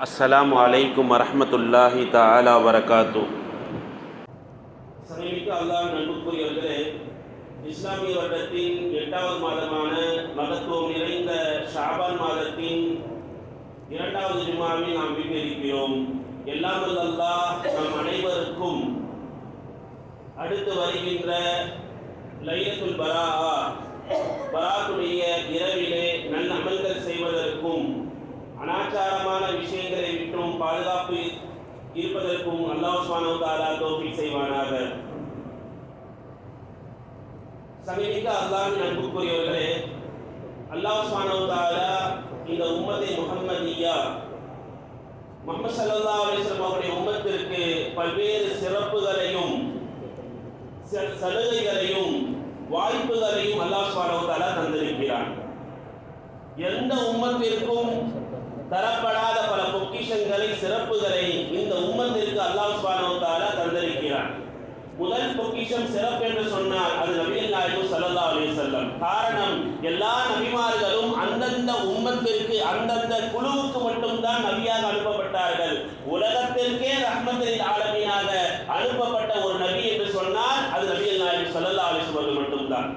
அஸ்ஸலாமு அலைக்கும் வரஹ்மத்துல்லாஹி தஆலா வரகாத்து. சமீப அல்லாஹ் நண்புக்குரியவர்களே, இஸ்லாமிய வருடத்தின் 8வது மாதமான மகத்துவம் நிறைந்த ஷாபான் மாதத்தின் 2வது ஜும்ஆவில் நாம் வீட்டிருக்கிறோம். எல்லாம் வல்ல அல்லாஹ் நம் அனைவருக்கும் அடுத்து வருகின்ற லைலத்துல் பராத்துடைய இரவிலே நல்ல அமல்கள் செய்வதற்கும் அனாச்சாரமான விஷயங்களை விட்டும் பாதுகாப்பு இருப்பதற்கும் அல்லாஹ் சுப்ஹானஹு வ தஆலா தௌஃபீக் செய்வானாக. சமீப அல்லாஹ்வின் அன்புக்குரியவர்களே, அல்லாஹ் சுப்ஹானஹு வ தஆலா இந்த உம்மத்தை முஹம்மதியா முஹம்மது ஸல்லல்லாஹு அலைஹி வஸல்லம் அவருடைய உம்மத்திற்கு பல்வேறு சிறப்புகளையும் சலுகைகளையும் வாய்ப்புகளையும் அல்லாஹ் சுப்ஹானஹு வ தஆலா தந்திருக்கிறான். எந்த உம்மத்திற்கும் தரப்படாத பல பொக்கிஷங்களை சிறப்புகளை இந்த உம்மத்திற்கு அல்லாஹ் சுப்ஹானஹு வ தஆலா தந்திருக்கிறான். முதல் பொக்கிஷம் சிறப்பு என்று சொன்னால் அது நபிகள் நாயகம் ஸல்லல்லாஹு அலைஹி வஸல்லம். காரணம், எல்லா நபிமார்களும் அந்தந்த உம்மத்திற்கு அந்தந்த குழுவுக்கு மட்டும்தான் நபியாக அனுப்பப்பட்டார்கள். உலகத்திற்கே ரஹ்மத்துல் ஆலமீனாக அனுப்பப்பட்ட ஒரு நபி என்று சொன்னால் அது நபிகள் நாயகம் ஸல்லல்லாஹு அலைஹி வஸல்லம் மட்டும்தான்.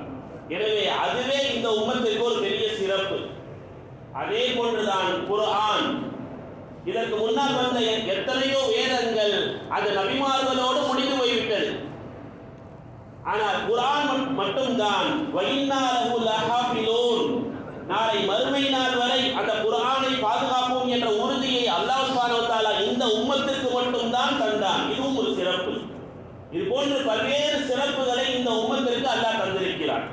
எனவே அதுவே இந்த உம்மத்திற்கு ஒரு பெரிய சிறப்பு. அதே போன்றுதான் குர்ஆன். இதற்கு முன்னால் வந்த எத்தனையோ வேதங்கள் அது நபிமார்களோடு முடிந்து போய்விட்டது. ஆனால் குர்ஆன் மட்டும்தான் வஇன்னா லஹு லஹாஃபிலூன், நாளை மறுமை நாள் வரை அந்த குர்ஆனை பாதுகாப்போம் என்ற உறுதியை அல்லாஹ் சுப்ஹானஹு வ தஆலா இந்த உம்மத்திற்கு மட்டும்தான் தந்தான். இதுவும் ஒரு சிறப்பு. இது போன்று பல்வேறு சிறப்புகளை இந்த உம்மத்திற்கு அல்லாஹ் தந்திருக்கிறான்.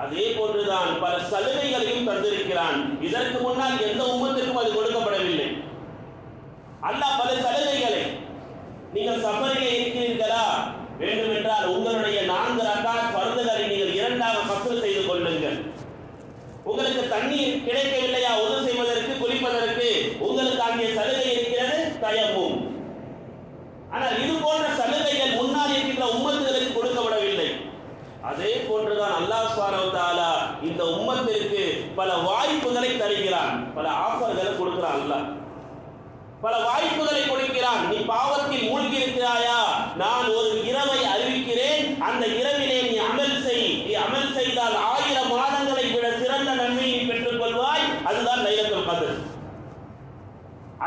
அதே போன்றுதான் பல சலுகைகளையும் தந்திருக்கிறான். இதற்கு முன்னால் எந்த உம்மத்திற்கும் அது கொடுக்கப்படவில்லை. அல்லாஹ் பல சலுகைகளை, நீங்கள் சஃபரிலே இருக்கிறீர்களா, வேண்டுமென்றால் உங்களுடைய 4 ரக்காத் ஃபர்துகளை நீங்கள் 2ஆக ஃபஸ்ல் செய்து கொள்ளுங்கள். உங்களுக்கு தண்ணீர் கிடைக்கவில்லையா உது செய்வதற்கு குளிப்பதற்கு, உங்களுக்கு அங்கே சலுகை இருக்கிறது, தயம்மும். ஆனால் இது போன்ற சலுகைகள் முன்னால் இருக்கின்ற உம்மத்துகளுக்கு கொடுக்கப்படவில்லை. அதே போன்றுதான் அல்லாஹ் சுப்ஹானஹு வ தஆலா இந்த உம்மத்திற்கு பல வாய்ப்புகளை தருகிறான், பல ஆஃபர்களை கொடுக்கிறான். அல்லாஹ் பல வாய்ப்புகளை கொடுக்கிறான். நீ பாவத்தில் மூழ்கி இருக்கிறாயா, நான் ஒரு இரவை அறிவிக்கிறேன், அந்த இரவிலே நீ அமல் செய். நீ அமல் செய்தால் 1000 மாதங்களை விட சிறந்த நன்மையை பெற்றுக் கொள்வாய். அதுதான் லைலத்துல் கத்ர்.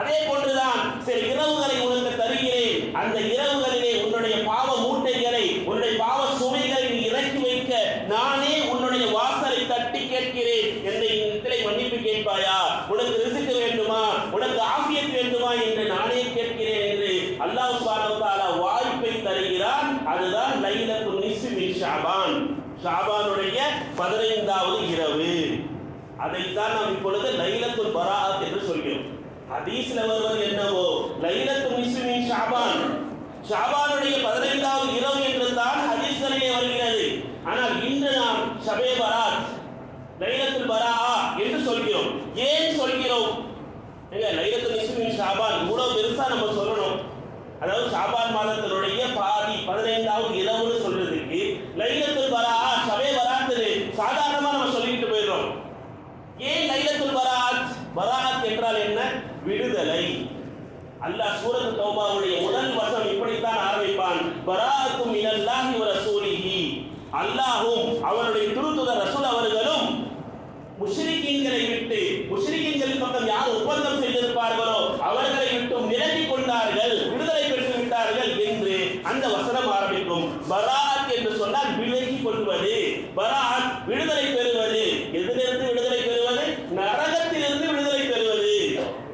அதே போன்றுதான் சில இரவுகளை உனக்கு தருகிறேன், அந்த இரவுகளிலே உன்னுடைய பாவ மூட்டைகளை, உன்னுடைய பாவ சுமைகளை நீ இறக்கி வைக்க நானே உன்னுடைய வாசலை தட்டி கேட்கிறேன். என்னை இடத்திலே மன்னிப்பு கேட்பாயா, உனக்கு ரிஸ்க் வேண்டுமா, உனக்கு ஆஃபியத் வேண்டுமா என்று நானே கேட்கிறேன் என்று அல்லாஹ் சுப்ஹானஹு வ தஆலா வாய்ப்பை தருகிறான். அதுதான் லைலத்துல் நிஸ்ஃபி மின் ஷஅபான், ஷஅபானுடைய 15வது இரவு. அதைத்தான் நாம் இப்பொழுது லைலத்துல் பராஅத் என்று சொல்கிறோம். ஹதீஸ்ல வருவது என்னவோ லைலத்துல் நிஸ்ஃபி மின் ஷஅபான், ஷஅபானுடைய 15வது இரவு என்று தான் ஹதீஸ்களிலே வருகிறது. ஆனால் இன்று நாம் ஷபே பராத், லைலத்துல் பராஅ என்று சொல்கிறோம். ஏன் சொல்கிறோம்? லைலத்துல் நிஸ்ஃபி மின் ஷஅபான் இவ்வளவு பெருசா நம்ம சொல்லணும். அதாவது ஷஅபான் மாதத்தினுடைய பாதி 15வது இரவுன்னு சொல்றதுக்கு லைலத்துல் பராஅ ஷபே பராத் சாதாரணமா நம்ம சொல்லிட்டு போயிடுறோம். ஏன் லைலத்துல் பராஅத்? பராஅத் என்றால் என்ன? விடுதலை. அல்லாஹ் சூரத் தௌபாவுடைய முதல் வசனம் இப்படித்தான் ஆரம்பிப்பான், பராஅத்தும் மினல்லாஹி வ ரசூலிஹி, அல்லாஹ்வும் அவருடைய தூதர் ரசூல் அவர்களும் முஷ்ரிக்கீன்களை விட்டு, முஷ்ரிக்கீன்கள் பக்கம் யார் ஒப்பந்தம் செய்திருப்பார்களோ அவர்களை விட்டு விலகி கொண்டார்கள், விடுதலை பெற்று விட்டார்கள் என்று அந்த வசனம் ஆரம்பிக்கும். பராஅத் என்று சொன்னால் விலகி கொள்வது, பராஅத் விடுதலை பெறுவது. எதிலிருந்து விடுதலை பெறுவது? நரகத்திலிருந்து விடுதலை பெறுவது.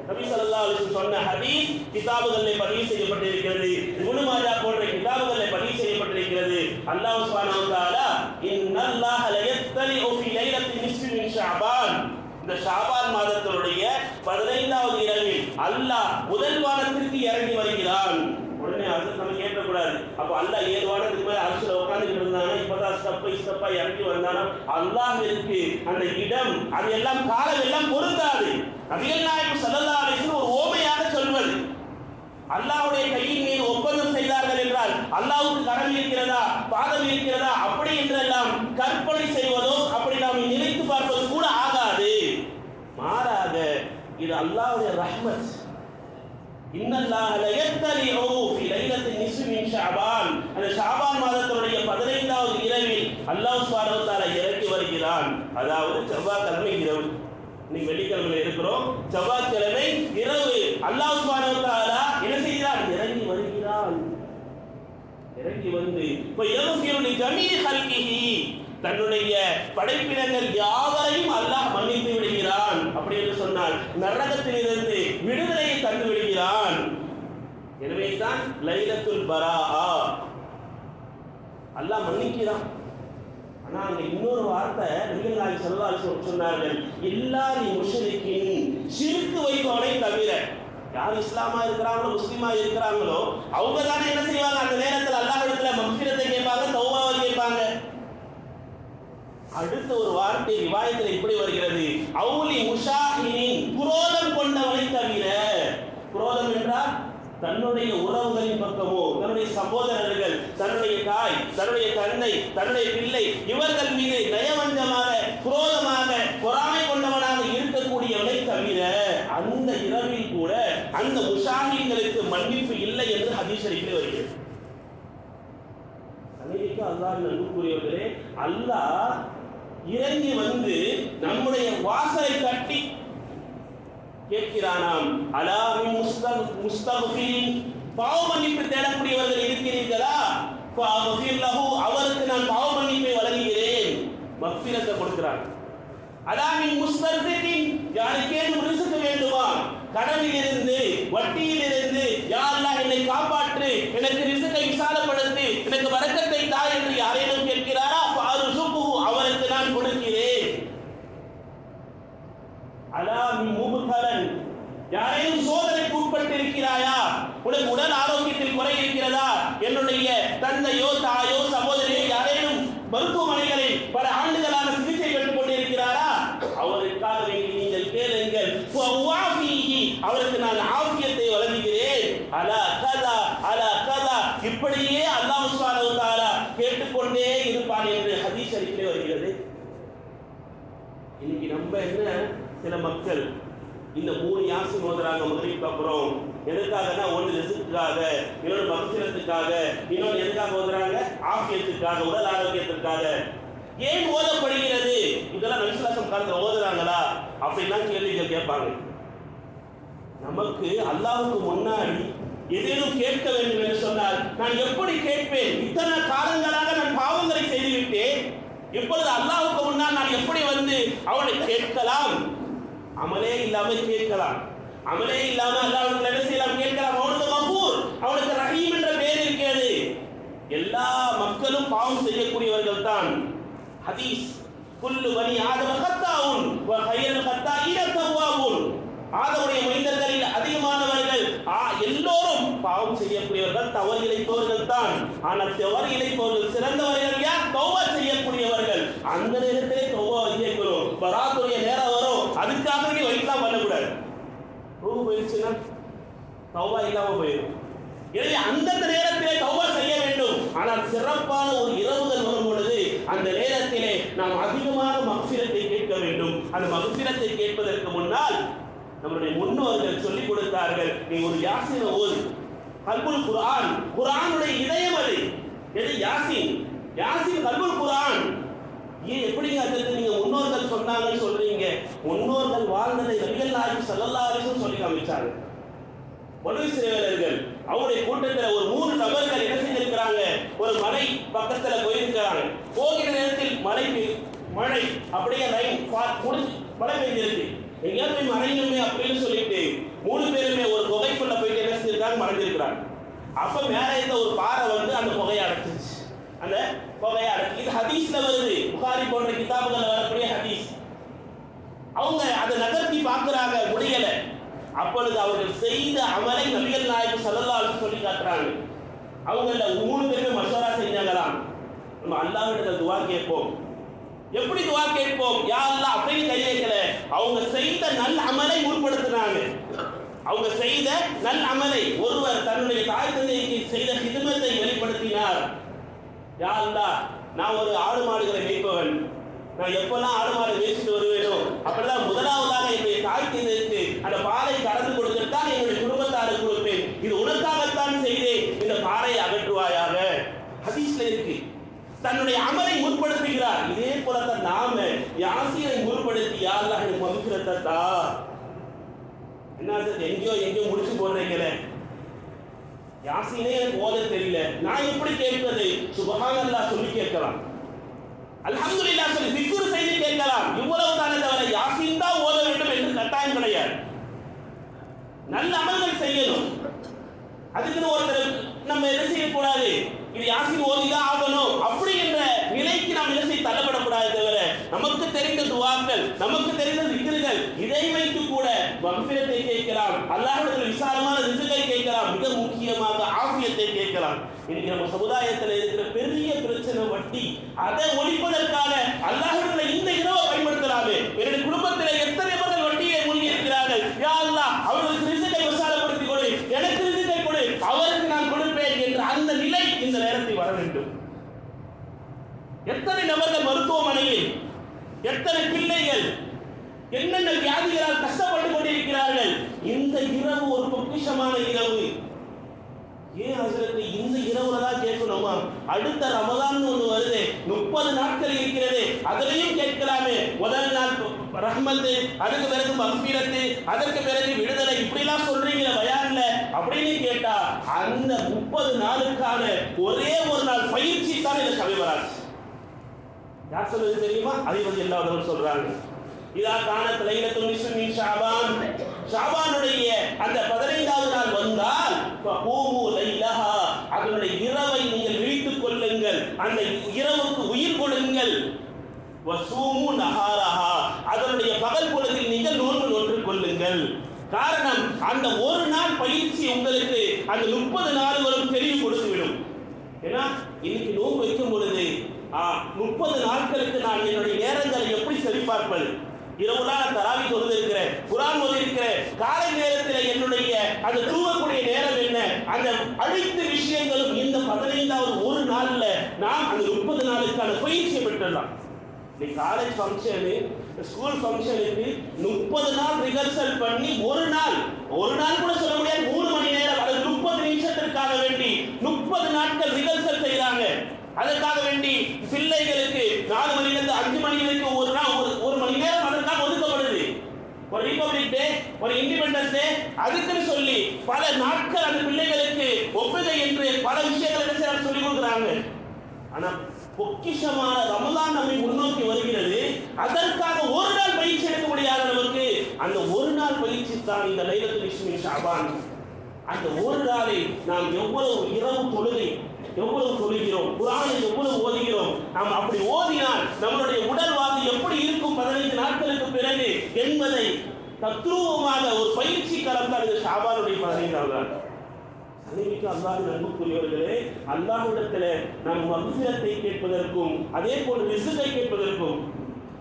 நபி ஸல்லல்லாஹு அலைஹி வஸல்லம் சொன்ன ஹதீஸ் கிதாபுகளில் பதிவு செய்யப்பட்டிருக்கிறது. இப்னு மாஜா போன்ற கிதாபுகளில் பதிவு செய்யப்பட்டிருக்கிறது. அல்லாஹ் சுப்ஹானஹு வ தஆலா இன்னல்லாஹ லயத்தலிஉ ஃபீ லைலத்தின் நிஸ்ஃபி மின் ஷஅபான், இந்த ஷஅபான் மாதத்தினுடைய 15வது இரவில் அல்லாஹ் முதல் வானத்திற்கு இறங்கி வருகிறான். உடனே அது நம்ம கேட்கக்கூடாது, அப்போ அல்லாஹ் 7 வானத்துக்கு மேலே அரிசியில் உட்கார்ந்துட்டு இருந்தானா, இப்பதான் ஸ்டெப்பா இறங்கி வந்தானா? அல்லாஹ்விற்கு அந்த இடம் அது எல்லாம் காலம் எல்லாம் பொருந்தாது. நபிகள் நாயகம் ஸல்லல்லாஹு அலைஹி வஸல்லம் ஒரு ஓமையாக சொல்வது, அல்லாஹ்வுடைய கையின் மீது ஒப்பந்தம் செய்தார்கள் என்றால் அல்லாஹ்வுக்கு கரம் இருக்கிறதா, பாதம் இருக்கிறதா, அப்படி என்றெல்லாம் கற்பனை செய்வதோ அப்படி நாம் நினைத்து பார்ப்பது கூட ஆகாது. மாறாக இது அல்லாஹ்வுடைய ரஹ்மத், இன்னல்லாஹ லயத்தலிஉ ஃபீ லைலத்தின் நிஸ்ஃபி மின் ஷஅபான். அந்த ஷஅபான் மாதத்தினுடைய 15வது இரவில் அல்லாஹ் சுப்ஹானஹு வ தஆலா இறங்கி வருகிறான். அதாவது செவ்வாய்க்கிழமை இரவு. இன்னைக்கு வெள்ளிக்கிழமையில இருக்கிறோம். செவ்வாய்க்கிழமை இரவு அல்லாஹ் சுப்ஹானஹு வ தஆலா என்ன செய்கிறான்? இறங்கி வருகிறான். இறங்கி வந்து யக்ஃபிரு லிஜமீஇ ஹல்கிஹி, தன்னுடைய படைப்பினங்கள் யாவரையும் அல்லாஹ் மன்னித்து விடுகிறான். அப்படி என்று சொன்னால் நரகத்திலிருந்து விடுதலையை தந்து விடுகிறான். எனவே தான் லைலத்துல் பராஆ, அல்லாஹ் மன்னிக்கிறான். ஆனா அங்க இன்னொரு வார்த்தை நபிகள் நாயகம் ஸல்லல்லாஹு அலைஹி வஸல்லம் சொன்னார்கள், இல்லாதி முஷ்ரிக்கின், ஷிர்க் வைப்பவனை தவிர. யார் இஸ்லாமா இருக்கிறாங்களோ முஸ்லிமா இருக்கிறாங்களோ அவங்க தானே என்ன செய்வாங்க? அந்த நேரத்தில் அல்லாஹ்விடத்துல மக்ஃபிரத்தை கேட்பாங்க, தௌபாவை கேட்பாங்க. அடுத்த ஒரு வார்த்தை ரிவாயத்தில் இப்படி வருகிறது, அவுலி முஷாஹினின், குரோதம் கொண்டவனை தவிர. குரோதம் என்றால் தன்னுடைய உறவுகளின் பக்கமோ, தன்னுடைய சகோதரர்கள், தன்னுடைய தாய், தன்னுடைய தந்தை, தன்னுடைய பிள்ளை, இவர்கள் மீது நயவஞ்சமாக, குரோதமாக, பொறாமை கொண்டவனாக இருக்கக்கூடியவனை தவிர அந்த இரவில் கூட அந்த முஷாஹின்களுக்கு மன்னிப்பு இல்லை என்று ஹதீஸ் ஷரீஃபில் வருகிறது. அன்னைக்கு அல்லாஹ் நன்றிக்குரியவர்களே, அல்லாஹ் இறங்கி வந்து நம்முடைய வாசலை தட்டி கேட்கிறானாம், அலா மின் முஸ்தக்ஃபிரின், பாவ மன்னிப்பு தேடக்கூடியவர்கள் இருக்கிறீர்களா? ஃபஅக்ஃபிர் லஹு, அவருக்கு நான் பாவ மன்னிப்பை வழங்குகிறேன். மக்ஃபிரத்தை கொடுக்கிறான். அலா மின் முஸ்தக்ஃபிரின், யாருக்கேனும் ரிஸ்க் வேண்டுமா? கடனிலிருந்து, வட்டியிலிருந்து, யா அல்லாஹ் என்னை காப்பாற்று, எனக்கு ரிஸ்கை விசாலப்படுத்து, எனக்கு பரக்கத்தை தா என்று யாரேனும் கேட்கிறாரா? ஃபஅர்ஸுகுஹு, அவருக்கு நான் கொடுக்கிறேன். அலா மின் முப்தலன், யாரேனும் சோதனைக்கு உட்பட்டு இருக்கிறாயா? உனக்கு உடல் ஆரோக்கியத்தில் குறை இருக்கிறதா? என்னுடைய தந்தையோ தாயோ சகோதரியோ யாரேனும் மருத்துவமனைகளில் பல ஆண்டுகளான சிகிச்சை பெற்றுக் கொண்டிருக்கிறாரா? அவருக்காக வேண்டி நீங்கள் கேளுங்கள். அவருக்கு நான் ஆரோக்கியத்தை வழங்குகிறேன். அலா கதா அலா கதா, இப்படியே அல்லாஹ் சுப்ஹானஹு வ தஆலா கேட்டுக்கொண்டே இருப்பான் என்று ஹதீஸ் ஷரீஃபிலே வருகிறது. இன்னைக்கு நம்ம என்ன, சில மக்கள் இந்த 3 யாசின் ஓதுறாங்க மக்ரிப்க்கு அப்புறம். எதுக்காகனா, ஒன்று ரிஸ்க்குக்காக, இன்னொன்று மக்ஃபிரத்துக்காக, இன்னொன்று எதுக்காக ஓதுறாங்க? ஆஃபியத்துக்காக, உடல் ஆரோக்கியத்திற்காக. ஏன் ஓதப்படுகிறது? இதெல்லாம் நபி ஸல்லல்லாஹு அலைஹி வஸல்லம் காலத்துல ஓதுறாங்களா அப்படின்லாம் கேள்விகள் கேட்பாங்க. நமக்கு அல்லாஹ்வுக்கு முன்னாடி எதேனும் கேட்க வேண்டும் என்று சொன்னால் நான் எப்படி கேட்பேன்? இத்தனை காலங்களாக நான் பாவங்களை செய்துவிட்டேன், இப்பொழுது அல்லாஹ்வுக்கு முன்னால் நான் எப்படி வந்து அவனை கேட்கலாம்? அமலே இல்லாமல் கேட்கலாம். அமலே இல்லாமல் அல்லாஹ்விடத்தில் என்ன செய்யலாம்? கேட்கலாம். அவனுக்கு கஃபூர், அவனுக்கு ரஹீம் என்ற பெயர் இருக்கிறது. எல்லா மக்களும் பாவம் செய்யக்கூடியவர்கள் தான். ஹதீஸ், குல்லு பனி ஆதம கத்தாவுன் வ கையல் கத்தாயின தவ்வாபுன். ஆதமுடைய மனிதர்களில் அதிகமானவர்கள் எல்லோரும் பாவம் செய்யக்கூடியவர்கள், தவறு இழைப்பவர்கள் தான். ஆனால் தவறு இழைப்பவர்கள் சிறந்தவர்கள் யார்? தௌபா செய்யக்கூடியவர்கள். அந்த நேரத்திலே தௌபா செய்யணும். பராத்துடைய நேரம் வரும், அதுக்காக நீ வழிலாம் பண்ணக்கூடாது. ரூஹ் போயிடுச்சுன்னா தௌபா இல்லாம போயிடும். எனவே அந்தந்த நேரத்திலே தௌபா செய்ய வேண்டும். ஆனால் சிறப்பான ஒரு இரவுகள் வரும் பொழுது அந்த நேரத்திலே நாம் அதிகமாக மக்ஃபிரத்தை கேட்க வேண்டும். அந்த மக்ஃபிரத்தை கேட்பதற்கு முன்னால் நம்முடைய முன்னோர்கள் சொல்லிக் கொடுத்தார்கள், நீ ஒரு யாசீனை ஓது. கல்புல் குர்ஆன், குர்ஆனுடைய இதயம் அது. எது? யாசீன். யாசீன் கல்புல் குர்ஆன். ஏன் எப்படிங்க அதுக்கு நீங்க முன்னோர்கள் சொன்னாங்கன்னு சொல்றீங்க? முன்னோர்கள் வாழ்ந்ததை நபிகள் நாயகம் ஸல்லல்லாஹு அலைஹி வஸல்லம் சொல்லி காமிச்சாங்க. பனு இஸ்ரவேலர்கள் அவருடைய கூட்டத்தில் ஒரு 3 நபர்கள் என்ன செஞ்சிருக்கிறாங்க? ஒரு மலை பக்கத்துல போயிருக்கிறாங்க. போகிற நேரத்தில் மழை அப்படியே லைன் முடிஞ்சு மழை பெய்ஞ்சிருக்கு. எங்கேயாவது போய் மறைஞ்சுமே அப்படின்னு சொல்லிட்டு 3 பேருமே ஒரு குகைக்குள்ள போயிட்டு என்ன செஞ்சிருக்காங்க? மறைஞ்சிருக்கிறாங்க. அப்ப மேல இருந்த ஒரு பாறை வந்து அந்த புகையை அடைச்சிருச்சு. அந்த புகையை அடைச்சி, இது ஹதீஸ்ல வருது, புகாரி போன்ற கிதாபுகள் வரக்கூடிய ஹதீஸ். அவங்க அதை நகர்த்தி பார்க்கிறாங்க, முடியல. அப்பொழுது அவர்கள் செய்த அமலை நபிகள் நாயகம் ஸல்லல்லாஹு அலைஹி வஸல்லம் சொல்லி காட்டுறாங்க. அவங்கள 3 பேருமே மஷவரா செஞ்சாங்களாம், நம்ம அல்லாஹ்விடத்தில் துஆ கேட்போம். எப்படி துஆ கேட்போம்? யா அல்லாஹ் அப்படின்னு கை வைக்கல. அவங்க செய்த நல்ல அமலை முற்படுத்தினாங்க. அவங்க செய்த நல்ல அமலை, ஒருவர் தன்னுடைய தாய் தந்தைக்கு செய்த ஹிதமத்தை வெளிப்படுத்தினார். யா அல்லாஹ், நான் ஒரு ஆடு மாடுகளை மேய்ப்பவன், நான் எப்பெல்லாம் ஆடு மாடு மேய்ச்சிட்டு வருவேனோ அப்பதான் முதலாவதாக என்னுடைய தாய் தந்தைக்கு அந்த பாலை கறந்து கொடுத்துட்டு தான் என்னுடைய குடும்பத்தாருக்கு எங்கேயோ முடிச்சு போடுறீங்களே, யாசீனே எனக்கு ஓத தெரியல, நான் எப்படி கேட்பது? சுப்ஹானல்லாஹ் சொல்லி கேட்கலாம், அல்ஹம்துலில்லாஹ் சொல்லி திக்ர் செய்து கேட்கலாம். இவ்வளவு தானே தவிர யாசீன் தான் ஓத வேண்டும் என்று கட்டாயம் கிடையாது. நல்ல அமல்கள் செய்யணும். அதுக்குன்னு ஒருத்தர் நம்ம என்ன செய்யக்கூடாது, இது யாசீன் ஓதிதான் ஆகணும் அப்படி என்ற நிலைக்கு நாம் என்ன செய்ய தள்ளப்படக்கூடாது. தவிர நமக்கு தெரிந்த துவாக்கள், நமக்கு தெரிந்த திக்ர்கள், இதை வைத்து கூட மக்ஃபிரத்தை கேட்கலாம், அல்லாஹ்விடத்தில் விசாலமான ரிஸ்கை கேட்கலாம், மிக முக்கியமாக ஆஃபியத்தை கேட்கலாம். இன்னைக்கு நம்ம சமுதாயத்தில் இருக்கிற பெரிய பிரச்சனை வட்டி. அதை ஒழிப்பதற்காக அல்லாஹ்விடத்தில் இந்த இரவை பயன்படுத்தலாமே. என்னுடைய குடும்பத்தில் எத்தனை பேர்கள் வட்டியை மூழ்கி இருக்கிறார்கள். யா அல்லாஹ், அவர்களுக்கு ரிஸ்கை விசாலப்படுத்திக் கொடு, எனக்கு ரிஸ்கை கொடு, அவருக்கு நான் கொடுப்பேன் என்ற அந்த நிலை இந்த நேரத்தில் வர வேண்டும். எத்தனை நபர்கள் மருத்துவமனையில், எத்தனை பிள்ளைகள் என்னென்ன வியாதிகளால் கஷ்டப்பட்டு கொண்டிருக்கிறார்கள். இந்த இரவு ஒரு பொக்கிஷமான இரவு. ஏன் ஹஜ்ரத் இந்த இரவுல தான் கேட்கணுமா? அடுத்த ரமதான் ஒன்று வருது, 30 நாட்கள் இருக்கிறது, அதிலையும் கேட்கலாமே. முதல் நாள் ரஹ்மத்து, அதுக்கு பிறகு மக்ஃபிரத்து, அதற்கு பிறகு விடுதலை, இப்படிலாம் சொல்றீங்களே பயான்ல அப்படின்னு கேட்டா அந்த 30 நாளுக்கான ஒரே ஒரு நாள் பயிற்சி தான் இந்த சபைவராட்சி. யார் சொல்றது தெரியுமா? அதிபதி எல்லாரும் சொல்றாங்க, இதா கானத் லைலத்துல் நிஸ்ஃபி மின் ஷஅபான், ஷஅபானுடைய அந்த 15வது நாள் வந்தால் ஃபகூமு லைலஹா, அதனுடைய இரவை நீங்கள் விழித்துக் கொள்ளுங்கள், அந்த இரவுக்கு உயிர் கொடுங்கள். வசூமு நஹாரஹா, அதனுடைய பகல் பொழுதில் நீங்கள் நோன்பு நோற்றுக் கொள்ளுங்கள். காரணம், அந்த ஒரு நாள் பயிற்சி உங்களுக்கு அந்த 30 நாள்களும் தெளிவு கொடுத்துவிடும். ஏன்னா இன்னைக்கு நோன்பு வைக்கும் பொழுது 30 நாட்களுக்கு நான் என்னுடைய நேரங்களை எப்படி சரிபார்ப்பது? இரவுலாம் தராவி தொழுது இருக்கிறேன், குர்ஆன் ஓதி இருக்கிறேன், காலை நேரத்தில் என்னுடைய அந்த தூங்கக்கூடிய நேரம் என்ன? அந்த அனைத்து விஷயங்களும் இந்த 15வது ஒரு நாள்ல நாம் அந்த 30 நாளுக்கான பயிற்சியை பெற்றலாம். இன்னைக்கு காலேஜ் ஃபங்க்ஷனு, ஸ்கூல் ஃபங்க்ஷனுக்கு 30 நாள் ரிஹர்சல் பண்ணி ஒரு நாள் கூட சொல்ல முடியாது, 3 மணி நேரம் அல்லது 30 நிமிஷத்திற்காக வேண்டி 30 நாட்கள் ரிஹர்சல் செய்யறாங்க. அதற்காக வேண்டி பிள்ளைகளுக்கு 4 மணிலிருந்து 5 மணி வரைக்கும் ஒரு மணி நேரம் அதற்காக ஒதுக்கப்படுது. ஒரு ரிபப்ளிக் டே, ஒரு இண்டிபெண்டன்ஸ் டே, அதுக்குன்னு சொல்லி பல நாட்கள் அந்த பிள்ளைகளுக்கு ஒப்புகை என்று பல விஷயங்களை சொல்லி கொடுக்குறாங்க. ஆனா பொக்கிஷமான ரமலான் நம்மை முன்னோக்கி வருகிறது. அதற்காக ஒரு நாள் பயிற்சி எடுக்க முடியாத நமக்கு அந்த ஒரு நாள் பயிற்சி தான் இந்த லைலத்துல் நிஸ்ஃபி மின் ஷஅபான். அந்த ஒரு நாளை நாம் எவ்வளவு இரவு தொழுகை, எவ்வளவு தொழுகிறோம், குர்ஆனை எவ்வளவு ஓதுகிறோம், நாம் அப்படி ஓதினால் நம்மளுடைய உடல்வாகு எப்படி இருக்கும் 15 நாட்களுக்கு பிறகு என்பதை தத்ரூபமாக ஒரு பயிற்சி களம் தான் இந்த ஷஅபானுடைய 15வது நாள். சனிமிக்க அல்லாஹ்வின் அன்புக்குரியவர்களே, அல்லாஹ்விடத்தில் நாம் மக்ஃபிரத்தை கேட்பதற்கும் அதே போன்று ரிஸ்கை கேட்பதற்கும்,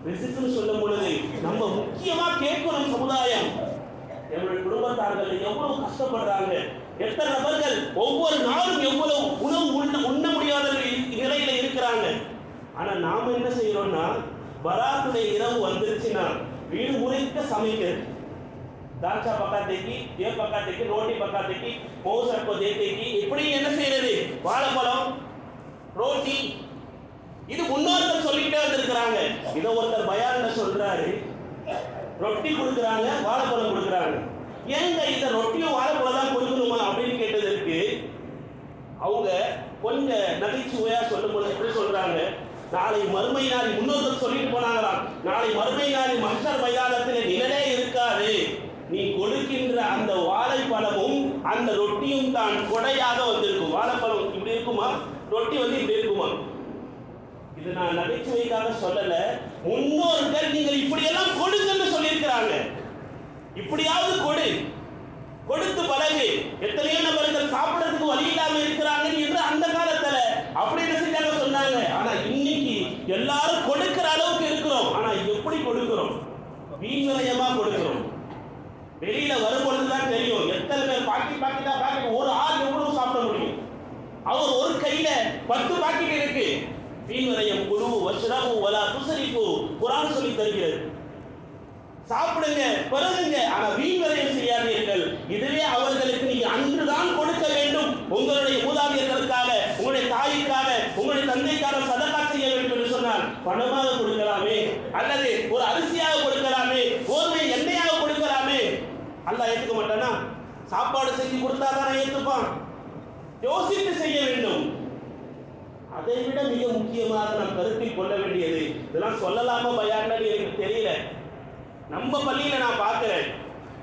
ரிஸ்க்னு சொல்லும் பொழுது நம்ம முக்கியமா கேட்கணும் சமுதாயம். நம்முடைய குடும்பத்தார்கள் எவ்வளவு கஷ்டப்படுறாங்க, எத்தனை நபர்கள் ஒவ்வொரு நாளும் எவ்வளவு உணவு உண்ண முடியாத நிலையில இருக்கிறாங்க. ஆனா நாம என்ன செய்யறோம்னா, பராத்துடைய இரவு வந்துருச்சுன்னா வீடு முறைக்க சமைக்கிறது. दालचा पका देगी, ये पका देगी, रोटी पका देगी, मौज को दे देगी, இப்படி என்ன செய்யறது? வாழைப்பழம், ரோட்டி, இது முன்னோர்கள் சொல்லிட்டே வந்திருக்கிறாங்க. இதை ஒருத்தர் பயான்ல சொல்றாரு, ரொட்டி கொடுக்குறாங்க, வாழைப்பழம் கொடுக்குறாங்க. ஏங்க இந்த ரொட்டியும் வாழைப்பழம் தான் கொடுக்கணுமா அப்படின்னு கேட்டதற்கு அவங்க கொஞ்சம் நகைச்சுவையா சொல்லும்போது எப்படி சொல்றாங்க, நாளை மறுமை நாள் முன்னோர்கள் சொல்லிட்டு போனாங்களாம், நாளை மறுமை நாள் மஹ்ஷர் மைதானத்திலே நிழலே இருக்காது, நீ கொடுக்கின்ற அந்த வாழைப்பழமும் அந்த ரொட்டியும் தான் கொடையாக வந்திருக்கும். வாழைப்பழம் இப்படி இருக்குமா, ரொட்டி இப்படி இருக்குமா? இது நான் நகைச்சுவைக்காக சொல்லல, முன்னோர்கள் நீங்கள் இப்படியெல்லாம் கொடுங்கன்னு சொல்லியிருக்கிறாங்க. இப்படியாவது கொடுத்து பழகு. எத்தனையோ நபர்கள் சாப்பிடறதுக்கு வழி இல்லாம இருக்கிறாங்க என்று அந்த காலத்துல அப்படி என்ன செஞ்சாங்க சொன்னாங்க. ஆனா இன்னைக்கு எல்லாரும் கொடுக்கிற அளவுக்கு இருக்கிறோம். ஆனா எப்படி கொடுக்கிறோம்? வீண்விரயமா கொடுக்கிறோம். வெளியில வரும்பொழுதுதான் தெரியும் எத்தனை பேர் பாக்கெட் ஒரு ஆள் எவ்வளவு சாப்பிட முடியும். அவர் ஒரு கையில 10 பாக்கெட் இருக்கு. வீண்விரயம் குரு வஷ்ரபு வலா துஸ்ரிஃபு குர்ஆன் சொல்லி தருகிறது. சாப்பிடுங்க, பருகுங்க, ஆனா வீண்விரயம் செய்யாதீர்கள். இதுவே அவர்களுக்கு நீங்க அன்றுதான் கொடுக்க வேண்டும். உங்களுடைய மூதாதையர்களுக்காக, உங்களுடைய தாய்க்காக, உங்களுடைய தந்தைக்காக சதகா செய்ய வேண்டும் என்று சொன்னால் பணமாக கொடுக்கலாமே, அல்லது ஒரு அரிசியாக கொடுக்கலாமே, கோதுமை எண்ணெயாக கொடுக்கலாமே. அல்லாஹ் ஏற்றுக்க மாட்டானா? சாப்பாடு செஞ்சு கொடுத்தா தானே ஏற்றுப்பான். யோசித்து செய்ய வேண்டும். அதை விட மிக முக்கியமாக நாம் கருத்தில் கொள்ள வேண்டியது, இதெல்லாம் சொல்லலாமா பயான்னு எனக்கு தெரியல. நம்ம பள்ளியில நான் பார்க்கிறேன்,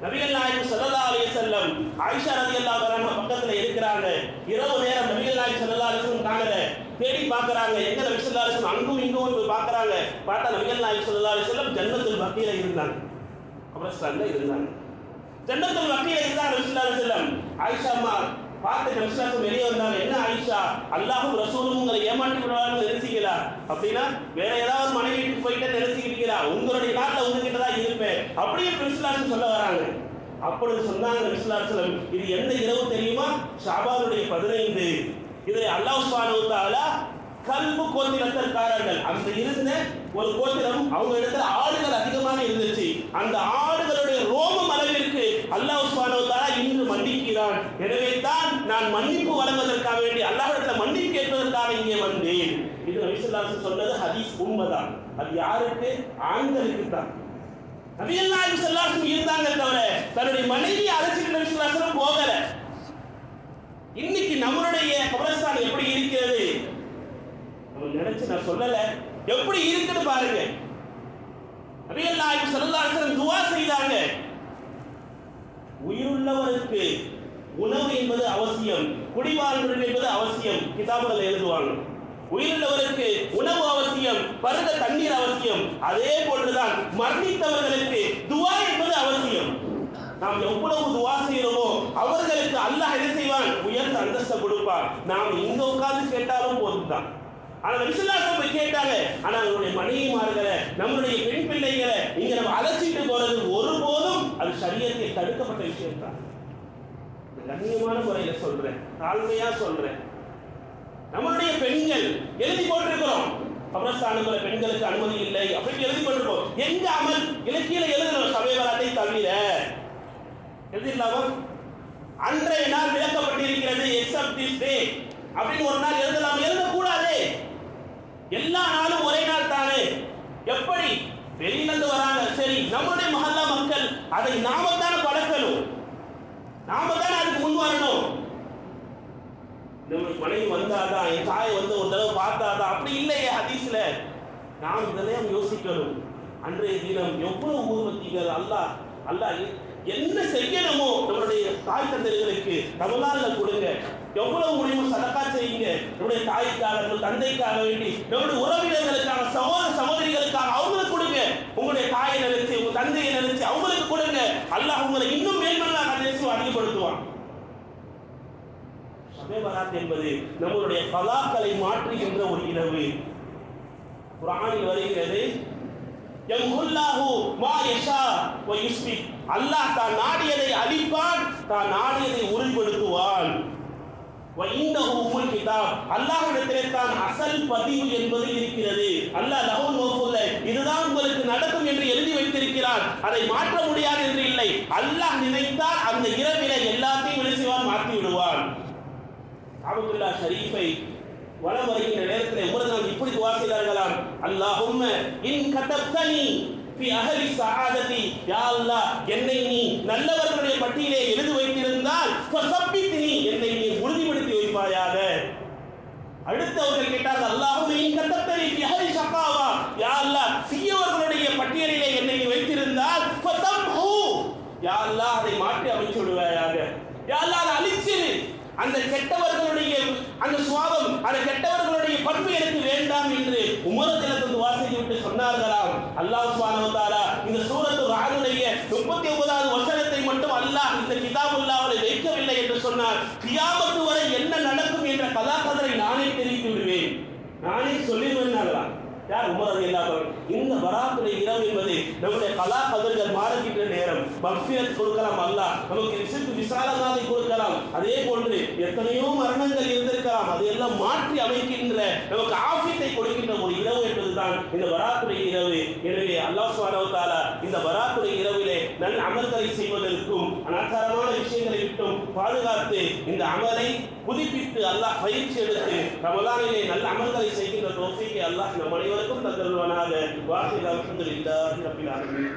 நபிகள் நாயகம் ஸல்லல்லாஹு அலைஹி வஸல்லம் ஆயிஷா ரலியல்லாஹு அன்ஹா பக்கத்துல இருக்கிறாங்க. இரவு நேரம் நபிகள் நாயகம் ஸல்லல்லாஹு அலைஹி வஸல்லம் காணல, தேடி பார்க்கறாங்க. எங்க நபி ஸல்லல்லாஹு அலைஹி வஸல்லம் அங்கும் இங்கும் போய் பார்க்கறாங்க. பார்த்தா நபிகள் நாயகம் ஸல்லல்லாஹு அலைஹி வஸல்லம் ஜன்னத்துல் பக்கீல இருந்தாங்க, கபரஸ்தான்ல இருந்தாங்க. ஜன்னத்துல் பக்கீல இருந்தாங்க நபி ஸல்லல்லாஹு அலைஹி வஸல்லம். ஆயிஷா அம்மா பார்த்து நபி ஸல்லல்லாஹு அலைஹி வஸல்லம் வெளியே வந்தாங்க. என்ன ஆயிஷா, அல்லாஹ்வும் ரசூலும் உங்களை ஏமாற்றி விடுவாங்கன்னு நினைச்சீங்களா? அப்படின்னா வேற ஏதாவது மனைவி வீட்டுக்கு போயிட்டு நினைச்சுக்கிட்டீங்களா? உங்களுடைய நாட்டில் உங்ககிட்ட தான் இருப்பேன் அப்படியே நபி ஸல்லல்லாஹு அலைஹி வஸல்லம் சொல்ல வராங்க. அப்பொழுது சொன்னாங்க நபி ஸல்லல்லாஹு அலைஹி வஸல்லம், இது எந்த இரவு தெரியுமா? ஷாபானுடைய 15. இது அல்லாஹ் சுப்ஹானஹு வ தஆலா கல்பு கோத்திரத்தார்கள் அந்த இருந்த ஒரு கோத்திரம், அவங்க இடத்துல ஆடுகள் அதிகமாக இருந்துச்சு. அந்த ஆடுகளுடைய ரோமம் அளவிற்கு அல்லாஹ் சுப்ஹானஹு வ தஆலா இன்று மன்னிக்கிறான். எனவே தான் நான் மன்னிப்பு வழங்குவதற்காக வேண்டி அல்லாஹ்விடத்தில் மன்னிப்பு கேட்பதற்காக இங்கே வந்தேன். இது நபி ஸல்லல்லாஹு அலைஹி வஸல்லம் சொன்னது ஹதீஸ் உண்மைதான். அது யாருக்கு? ஆண்களுக்கு தான். நபிகள் நாயகம் ஸல்லல்லாஹு அலைஹி வஸல்லம் இருந்தாங்க தவிர தன்னுடைய மனைவி அழைச்சிட்டு நபி ஸல்லல்லாஹு அலைஹி வஸல்லம் போகல. இன்னைக்கு நம்மளுடைய கபரஸ்தான் எப்படி இருக்கிறது? நம்ம நினைச்சு நான் சொல்லல, எப்படி இருக்குன்னு பாருங்க. நபிகள் நாயகம் ஸல்லல்லாஹு அலைஹி வஸல்லம் துஆ செய்தாங்க. உயிருள்ளவருக்கு உணவு என்பது அவசியம், குடிவாழ்வு என்பது அவசியம். கிதாபுகள் எழுதுவாங்க, உயிருள்ளவருக்கு உணவு அவசியம், பருக தண்ணீர் அவசியம். அதே போன்றுதான் மரணித்தவர்களுக்கு துஆ என்பது அவசியம். நாம் எவ்வளவு துஆ செய்யறோமோ அவர்களுக்கு அல்லாஹ் என்ன செய்வான்? உயர்ந்த அந்தஸ்தை கொடுப்பான். நாம் இங்க உட்கார்ந்து கேட்டாலும் போதும்தான். ஆனா நபி ஸல்லல்லாஹு அலைஹி வஸல்லம் கேட்டாங்க. ஆனா நம்மளுடைய மனைவிமார்களை, நம்மளுடைய பெண் பிள்ளைகளை இங்க நம்ம அழைச்சிட்டு போறது ஒருபோதும் அது ஷரியத்தில் தடுக்கப்பட்ட விஷயம் தான். கண்ணியமான முறையில சொல்றேன், தாழ்மையா சொல்றேன். நம்மளுடைய பெண்கள் எழுதி போட்டிருக்கிறோம், கபரஸ்தானுக்குள்ள பெண்களுக்கு அனுமதி இல்லை அப்படின்னு எழுதி போட்டிருக்கோம். எங்க அமல் இலக்கியில எழுதுறோம், சமயவராத்தை தவிர எழுதிடலாமா? அன்றைய நாள் விளக்கப்பட்டிருக்கிறது, எக்ஸப்ட் திஸ் டே அப்படின்னு ஒரு நாள் எழுதலாம். எழுதக்கூடாது. எல்லா நாளும் ஒரே நாள் தானே. எப்படி வெளியிலிருந்து வராங்க, சரி நம்மளுடைய மஹல்லா மக்கள் அதை நாம தானே பழக்கணும், நாம தானே அதுக்கு முன் வரணும். நம்மளுக்கு மனைவி வந்தாதான், என் தாயை வந்து ஒரு தடவை பார்த்தாதான், அப்படி இல்லையே ஹதீஸ்ல. நாம் இதெல்லாம் யோசிக்கணும். அன்றைய தினம் எவ்வளவு ஊர்வத்திகள் அல்லாஹ் என்ன செய்யணுமோ நம்மளுடைய தாய் தந்தைகளுக்கு ரமலான்ல கொடுங்க. எவ்வளவு முடியுமோ சதக்கா செய்யுங்க. நம்முடைய தாய்க்காக, நம்ம தந்தைக்காக வேண்டி, நம்முடைய உறவினர்களுக்காக, சகோதர சகோதரிகளுக்காக அவங்களுக்கு கொடுங்க. உங்களுடைய தாயை நினைச்சு, உங்க தந்தையை நினைச்சு அவங்களுக்கு கொடுங்க. அல்லாஹ் உங்களை இன்னும் மேன்மேலாக நினைச்சு அதிகப்படுத்துவான். ஷபே பராத் என்பது நம்மளுடைய கலாக்களை மாற்றுகின்ற ஒரு இரவு. குர்ஆனில் வருகிறது, யம்ஹுல்லாஹு மா யஷா வ யுஸ்பித். அல்லாஹ் தான் நாடியதை அழிப்பான், தான் நாடியதை உறுதிப்படுத்துவான். வ இன்னஹு உம்முல் கிதாப். அல்லாஹ்விடத்திலே தான் அசல் பதிவு என்பது இருக்கிறது. அல்லாஹ் லஹுல் மஹ்ஃபூஸ், இதுதான் உங்களுக்கு நடக்கும் என்று எழுதி வைத்திருக்கிறான், அதை மாற்ற முடியாது என்று இல்லை. அல்லாஹ் நினைத்தால் அந்த இரவிலே எல்லாத்தையும் விளைச்சுவான், மாற்றி விடுவான். காபத்துல்லா ஷரீஃபை வலம் வருகின்ற நேரத்தில் உமர் இப்படி துஆ செய்தார்களாம், அல்லாஹும்ம இன் கதப்தனி ஃபி அஹ்லி ஸஆததி, யா அல்லாஹ் என்னை நீ நல்லவர்களுடைய பட்டியலே எழுதி வைத்திருந்தால் ஃபஸப்பித்னி, என்னை நீ உறுதிப்படுத்தி வைப்பாயாக. அடுத்தவர்கள் கேட்டார்கள், அல்லாஹும்ம இன் கதப்தனி ஃபி அஹ்லி ஷகாவா, யா அல்லாஹ் தீயவர்களுடைய பட்டியலிலே என்னை நீ வைத்திருந்தால் ஃபதம்ஹு, யா அல்லாஹ் அதை மாற்றி அமைச்சு விடுவாயாக. யா அல்லாஹ் அதை அழிச்சிரு. அந்த கெட்டவர்களுடைய அந்த சுவாபம், அந்த கெட்டவர்களுடைய பண்பு எனக்கு வேண்டாம் என்று உமர் தினத்துக்கு வாசித்து விட்டு சொன்னார்களாம். அல்லாஹ் சுப்ஹானஹு வ தஆலா இந்த சூரத்து ரஅதுடைய 39வது வசனத்தை மட்டும் அல்லாஹ் இந்த கிதாபுல்லாஹ்வில் வைக்கவில்லை என்று சொன்னார். கியாமத் வரை என்ன நடக்கும் என்ற கதாகதரை நானே தெரிவித்து விடுவேன், நானே சொல்லிடுவேன்னார்களாம். யார்? உமர் ரலியல்லாஹு அன்ஹு. இந்த பராத்துடைய இரவு என்பது நம்முடைய கலா கதிர்கள் மாறுகின்ற நேரம். மக்ஃபிரத் கொடுக்கலாம், அல்லாஹ் நமக்கு ரிஸ்க் விசாலமாக கொடுக்கலாம். அதே போன்று எத்தனையோ மரணங்கள் இருந்திருக்கலாம், அதையெல்லாம் மாற்றி அமைக்கின்ற, நமக்கு ஆஃபியத்தை கொடுக்கின்ற ஒரு இரவு என்பதுதான் இந்த பராத்துடைய இரவு. எனவே அல்லாஹ் சுப்ஹானஹு வ தஆலா இந்த பராத்துடைய இரவிலே நல்ல அமல்களை செய்வதற்கும் அனாச்சாரமான விஷயங்களை விட்டும் பாதுகாத்து இந்த அமலை புதுப்பித்து அல்லாஹ் பயிற்சி எடுத்து ரமலானிலே நல்ல அமல்களை செய்கின்ற தௌஃபீக்கை அல்லாஹ் நம் அனைவருக்கும் தந்தருள்வானாக. வாஹித் அல்ஹம்துலில்லாஹி ரப்பில் ஆலமீன்.